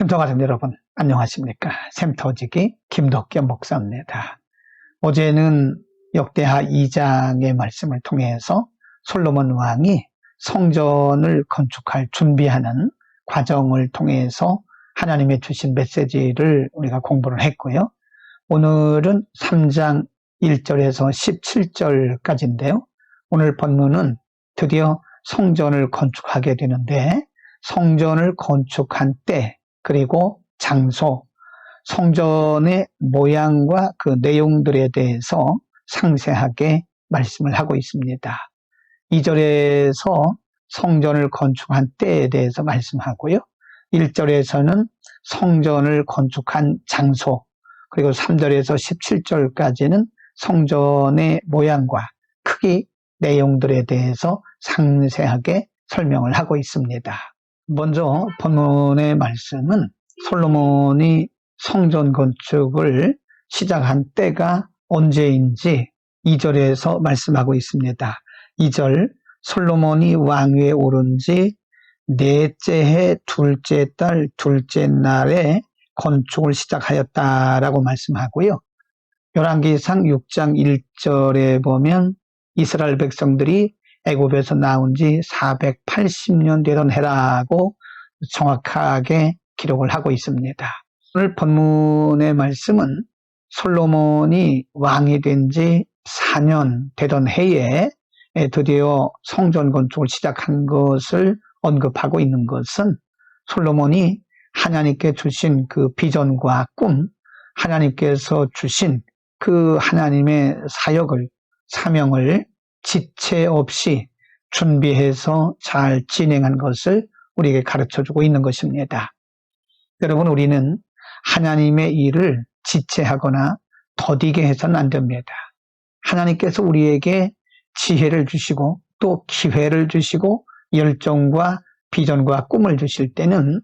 샘터 가족 여러분 안녕하십니까. 샘터지기 김덕겸 목사입니다. 어제는 역대하 2장의 말씀을 통해서 솔로몬 왕이 성전을 건축할 준비하는 과정을 통해서 하나님의 주신 메시지를 우리가 공부를 했고요. 오늘은 3장 1절에서 17절까지인데요. 오늘 본문은 드디어 성전을 건축하게 되는데, 성전을 건축한 때 그리고 장소, 성전의 모양과 그 내용들에 대해서 상세하게 말씀을 하고 있습니다. 2절에서 성전을 건축한 때에 대해서 말씀하고요. 1절에서는 성전을 건축한 장소, 그리고 3절에서 17절까지는 성전의 모양과 크기, 내용들에 대해서 상세하게 설명을 하고 있습니다. 먼저 본문의 말씀은 솔로몬이 성전 건축을 시작한 때가 언제인지 2절에서 말씀하고 있습니다. 2절, 솔로몬이 왕위에 오른 지 넷째 해 둘째 달 둘째 날에 건축을 시작하였다라고 말씀하고요. 열왕기상 6장 1절에 보면 이스라엘 백성들이 애굽에서 나온 지 480년 되던 해라고 정확하게 기록을 하고 있습니다. 오늘 본문의 말씀은 솔로몬이 왕이 된 지 4년 되던 해에 드디어 성전 건축을 시작한 것을 언급하고 있는 것은, 솔로몬이 하나님께 주신 그 비전과 꿈, 하나님께서 주신 그 하나님의 사명을 지체 없이 준비해서 잘 진행한 것을 우리에게 가르쳐주고 있는 것입니다. 여러분, 우리는 하나님의 일을 지체하거나 더디게 해서는 안 됩니다. 하나님께서 우리에게 지혜를 주시고 또 기회를 주시고 열정과 비전과 꿈을 주실 때는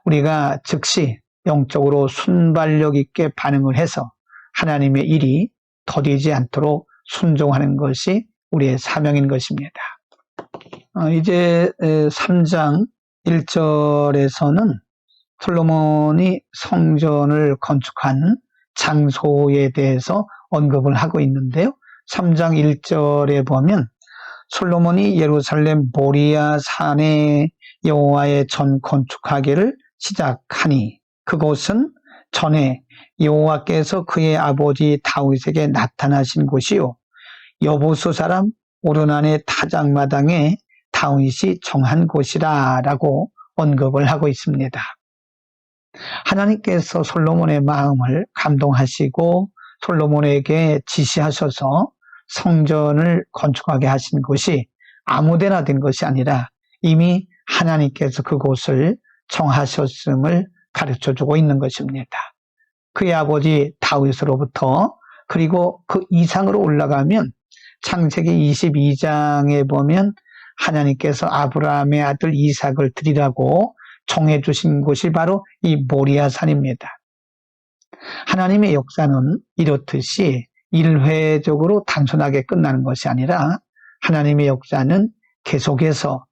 우리가 즉시 영적으로 순발력 있게 반응을 해서 하나님의 일이 더디지 않도록 순종하는 것이 우리의 사명인 것입니다. 이제 3장 1절에서는 솔로몬이 성전을 건축한 장소에 대해서 언급을 하고 있는데요. 3장 1절에 보면 솔로몬이 예루살렘 모리아 산에 여호와의 전 건축하기를 시작하니 그곳은 전에 여호와께서 그의 아버지 다윗에게 나타나신 곳이요 여부수 사람 오르난의 타작마당에 다윗이 정한 곳이라 라고 언급을 하고 있습니다. 하나님께서 솔로몬의 마음을 감동하시고 솔로몬에게 지시하셔서 성전을 건축하게 하신 곳이 아무데나 된 것이 아니라 이미 하나님께서 그곳을 정하셨음을 가르쳐주고 있는 것입니다. 그의 아버지 다윗으로부터, 그리고 그 이상으로 올라가면 창세기 22장에 보면 하나님께서 아브라함의 아들 이삭을 드리라고 정해주신 곳이 바로 이 모리아산입니다. 하나님의 역사는 이렇듯이 일회적으로 단순하게 끝나는 것이 아니라 하나님의 역사는 계속해서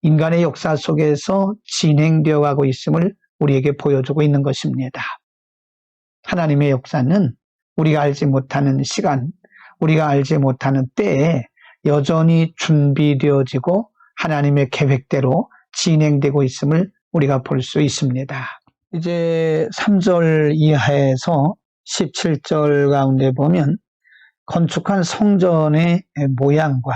인간의 역사 속에서 진행되어 가고 있음을 우리에게 보여주고 있는 것입니다. 하나님의 역사는 우리가 알지 못하는 시간, 우리가 알지 못하는 때에 여전히 준비되어지고 하나님의 계획대로 진행되고 있음을 우리가 볼 수 있습니다. 이제 3절 이하에서 17절 가운데 보면 건축한 성전의 모양과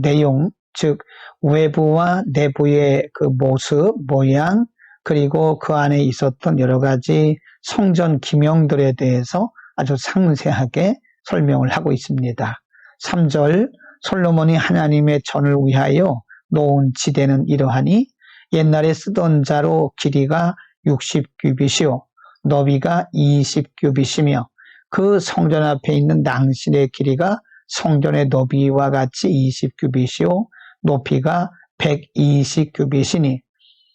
내용, 즉 외부와 내부의 그 모습, 모양, 그리고 그 안에 있었던 여러 가지 성전 기명들에 대해서 아주 상세하게 설명을 하고 있습니다. 3절, 솔로몬이 하나님의 전을 위하여 놓은 지대는 이러하니 옛날에 쓰던 자로 길이가 60규빗이요 너비가 20규빗이며 그 성전 앞에 있는 낭실의 길이가 성전의 너비와 같이 20규빗이요 높이가 120규빗이니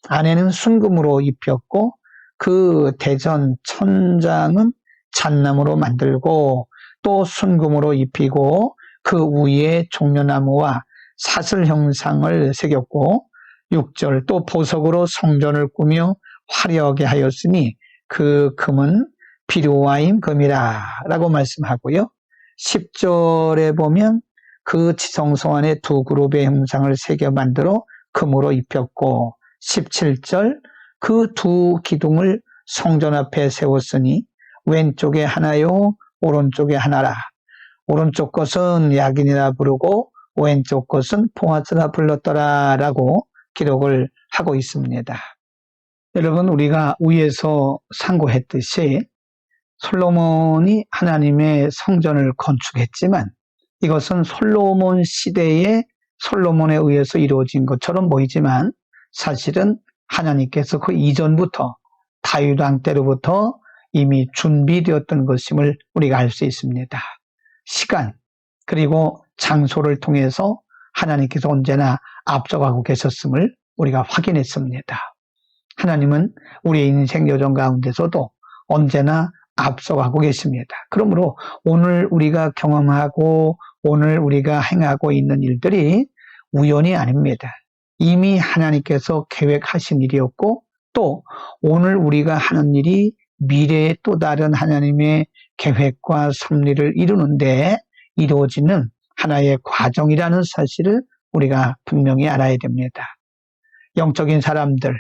안에는 순금으로 입혔고 그 대전 천장은 잣나무로 만들고 또 순금으로 입히고 그 위에 종려나무와 사슬 형상을 새겼고 6절 또 보석으로 성전을 꾸며 화려하게 하였으니 그 금은 비루와임 금이라 라고 말씀하고요. 10절에 보면 그 지성소 안에 두 그룹의 형상을 새겨 만들어 금으로 입혔고 17절 그 두 기둥을 성전 앞에 세웠으니 왼쪽에 하나요 오른쪽에 하나라. 오른쪽 것은 야긴이라 부르고 왼쪽 것은 보아스라 불렀더라 라고 기록을 하고 있습니다. 여러분, 우리가 위에서 상고했듯이 솔로몬이 하나님의 성전을 건축했지만 이것은 솔로몬 시대에 솔로몬에 의해서 이루어진 것처럼 보이지만 사실은 하나님께서 그 이전부터 다윗 왕 때로부터 이미 준비되었던 것임을 우리가 알 수 있습니다. 시간 그리고 장소를 통해서 하나님께서 언제나 앞서가고 계셨음을 우리가 확인했습니다. 하나님은 우리의 인생 여정 가운데서도 언제나 앞서가고 계십니다. 그러므로 오늘 우리가 경험하고 오늘 우리가 행하고 있는 일들이 우연이 아닙니다. 이미 하나님께서 계획하신 일이었고 또 오늘 우리가 하는 일이 미래의 또 다른 하나님의 계획과 섭리를 이루는데 이루어지는 하나의 과정이라는 사실을 우리가 분명히 알아야 됩니다. 영적인 사람들,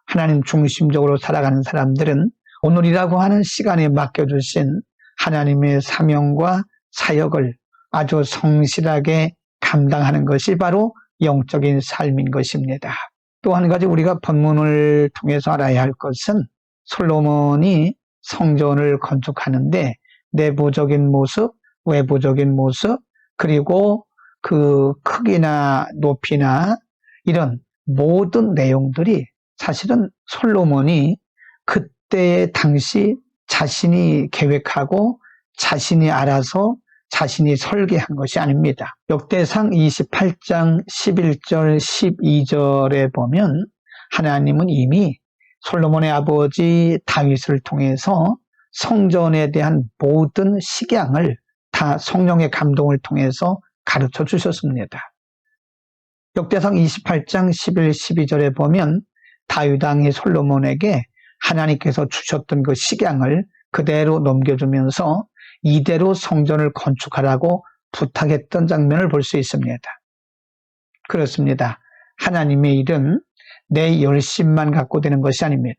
하나님 중심적으로 살아가는 사람들은 오늘이라고 하는 시간에 맡겨주신 하나님의 사명과 사역을 아주 성실하게 감당하는 것이 바로 영적인 삶인 것입니다. 또 한 가지 우리가 본문을 통해서 알아야 할 것은 솔로몬이 성전을 건축하는데 내부적인 모습, 외부적인 모습, 그리고 그 크기나 높이나 이런 모든 내용들이 사실은 솔로몬이 그때의 당시 자신이 계획하고 자신이 알아서 자신이 설계한 것이 아닙니다. 역대상 28장 11절 12절에 보면 하나님은 이미 솔로몬의 아버지 다윗을 통해서 성전에 대한 모든 식양을 다 성령의 감동을 통해서 가르쳐 주셨습니다. 역대상 28장 11, 12절에 보면 다윗 왕이 솔로몬에게 하나님께서 주셨던 그 식양을 그대로 넘겨주면서 이대로 성전을 건축하라고 부탁했던 장면을 볼 수 있습니다. 그렇습니다. 하나님의 일은 내 열심만 갖고 되는 것이 아닙니다.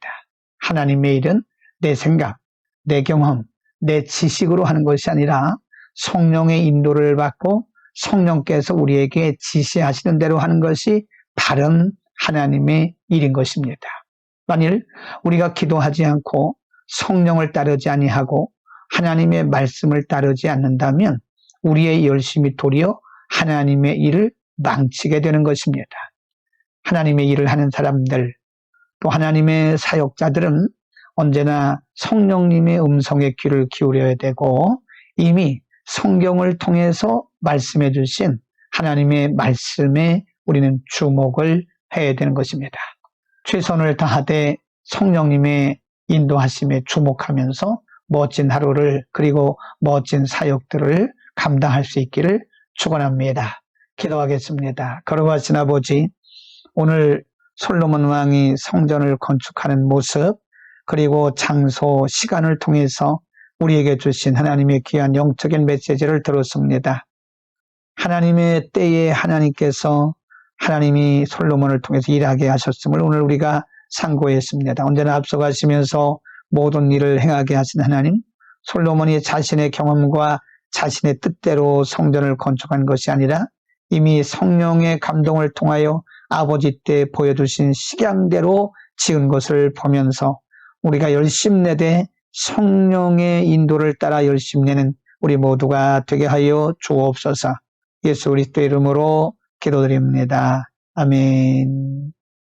하나님의 일은 내 생각, 내 경험, 내 지식으로 하는 것이 아니라 성령의 인도를 받고 성령께서 우리에게 지시하시는 대로 하는 것이 바른 하나님의 일인 것입니다. 만일 우리가 기도하지 않고 성령을 따르지 아니하고 하나님의 말씀을 따르지 않는다면 우리의 열심이 도리어 하나님의 일을 망치게 되는 것입니다. 하나님의 일을 하는 사람들, 또 하나님의 사역자들은 언제나 성령님의 음성에 귀를 기울여야 되고 이미 성경을 통해서 말씀해 주신 하나님의 말씀에 우리는 주목을 해야 되는 것입니다. 최선을 다하되 성령님의 인도하심에 주목하면서 멋진 하루를 그리고 멋진 사역들을 감당할 수 있기를 축원합니다. 기도하겠습니다. 거룩하신 아버지, 오늘 솔로몬 왕이 성전을 건축하는 모습 그리고 장소, 시간을 통해서 우리에게 주신 하나님의 귀한 영적인 메시지를 들었습니다. 하나님의 때에 하나님께서 하나님이 솔로몬을 통해서 일하게 하셨음을 오늘 우리가 상고했습니다. 언제나 앞서가시면서 모든 일을 행하게 하신 하나님, 솔로몬이 자신의 경험과 자신의 뜻대로 성전을 건축한 것이 아니라 이미 성령의 감동을 통하여 아버지 때 보여주신 식양대로 지은 것을 보면서 우리가 열심내되 성령의 인도를 따라 열심내는 우리 모두가 되게 하여 주옵소서. 예수 그리스도 이름으로 기도드립니다. 아멘.